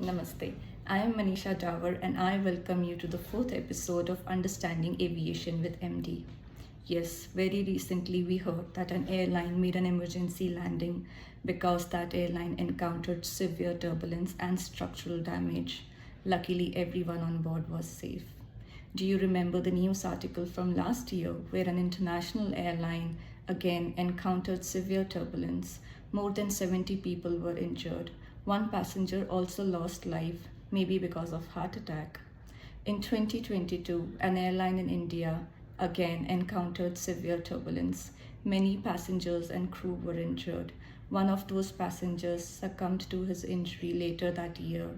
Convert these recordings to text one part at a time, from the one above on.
Namaste. I am Manisha Dawar and I welcome you to the fourth episode of Understanding Aviation with MD. Yes, very recently we heard that an airline made an emergency landing because that airline encountered severe turbulence and structural damage. Luckily, everyone on board was safe. Do you remember the news article from last year where an international airline again encountered severe turbulence? More than 70 people were injured. One passenger also lost life, maybe because of heart attack. In 2022, an airline in India again encountered severe turbulence. Many passengers and crew were injured. One of those passengers succumbed to his injury later that year.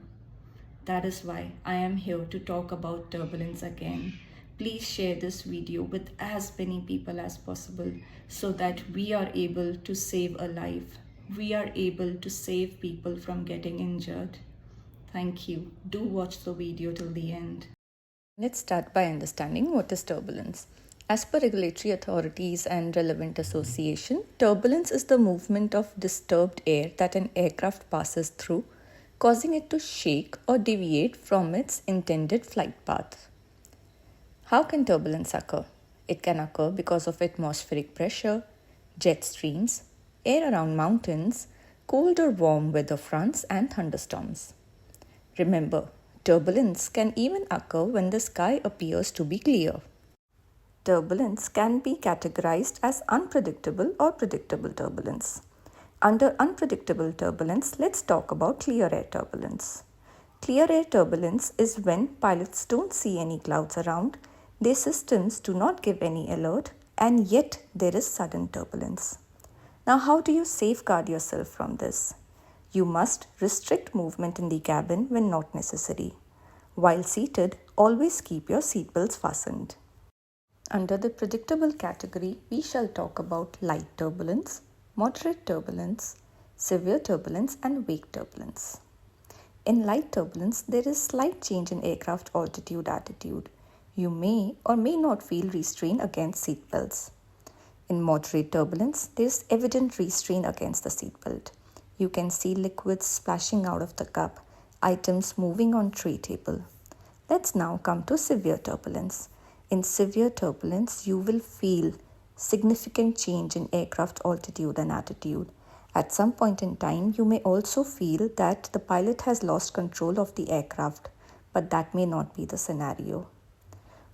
That is why I am here to talk about turbulence again. Please share this video with as many people as possible so that we are able to save a life. We are able to save people from getting injured. Thank you. Do watch the video till the end. Let's start by understanding what is turbulence. As per regulatory authorities and relevant association, turbulence is the movement of disturbed air that an aircraft passes through, causing it to shake or deviate from its intended flight path. How can turbulence occur? It can occur because of atmospheric pressure, jet streams, air around mountains, cold or warm weather fronts, and thunderstorms. Remember, turbulence can even occur when the sky appears to be clear. Turbulence can be categorized as unpredictable or predictable turbulence. Under unpredictable turbulence, let's talk about clear air turbulence. Clear air turbulence is when pilots don't see any clouds around, their systems do not give any alert, and yet there is sudden turbulence. Now, how do you safeguard yourself from this? You must restrict movement in the cabin when not necessary. While seated, always keep your seatbelts fastened. Under the predictable category, we shall talk about light turbulence, moderate turbulence, severe turbulence, and wake turbulence. In light turbulence, there is slight change in aircraft altitude attitude. You may or may not feel restraint against seatbelts. In moderate turbulence, there is evident restraint against the seatbelt. You can see liquids splashing out of the cup, items moving on tray table. Let's now come to severe turbulence. In severe turbulence, you will feel significant change in aircraft altitude and attitude. At some point in time, you may also feel that the pilot has lost control of the aircraft, but that may not be the scenario.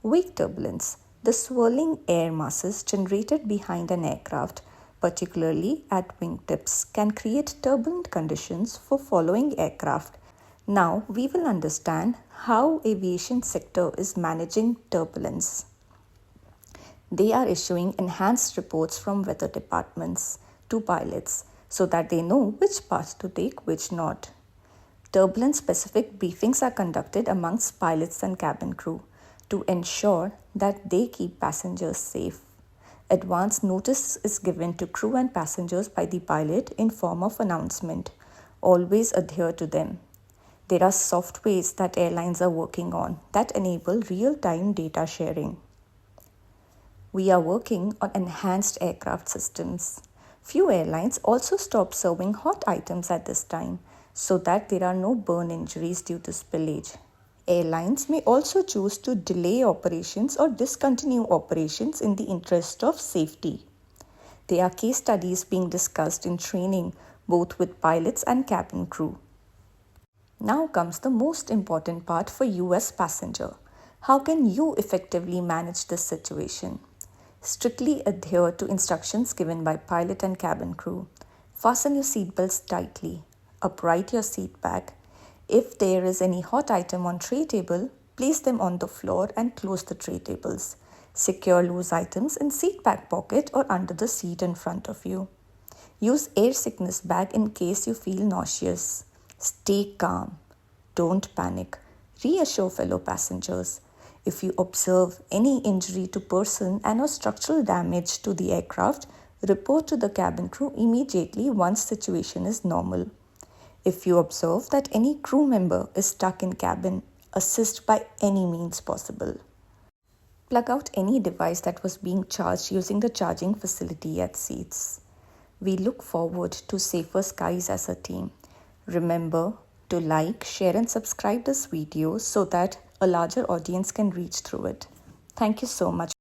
Wake turbulence. The swirling air masses generated behind an aircraft, particularly at wingtips, can create turbulent conditions for following aircraft. Now we will understand how aviation sector is managing turbulence. They are issuing enhanced reports from weather departments to pilots so that they know which path to take, which not. Turbulence-specific briefings are conducted amongst pilots and cabin crew to ensure that they keep passengers safe. Advance notice is given to crew and passengers by the pilot in form of announcement. Always adhere to them. There are softwares that airlines are working on that enable real-time data sharing. We are working on enhanced aircraft systems. Few airlines also stop serving hot items at this time so that there are no burn injuries due to spillage. Airlines may also choose to delay operations or discontinue operations in the interest of safety. There are case studies being discussed in training both with pilots and cabin crew. Now comes the most important part for you as passenger. How can you effectively manage this situation? Strictly adhere to instructions given by pilot and cabin crew. Fasten your seatbelts tightly. Upright your seat back. If there is any hot item on tray table, place them on the floor and close the tray tables. Secure loose items in seat back pocket or under the seat in front of you. Use air sickness bag in case you feel nauseous. Stay calm. Don't panic. Reassure fellow passengers. If you observe any injury to person and or structural damage to the aircraft, report to the cabin crew immediately once situation is normal. If you observe that any crew member is stuck in cabin, assist by any means possible. Plug out any device that was being charged using the charging facility at seats. We look forward to safer skies as a team. Remember, to like, share and subscribe this video so that a larger audience can reach through it. Thank you so much.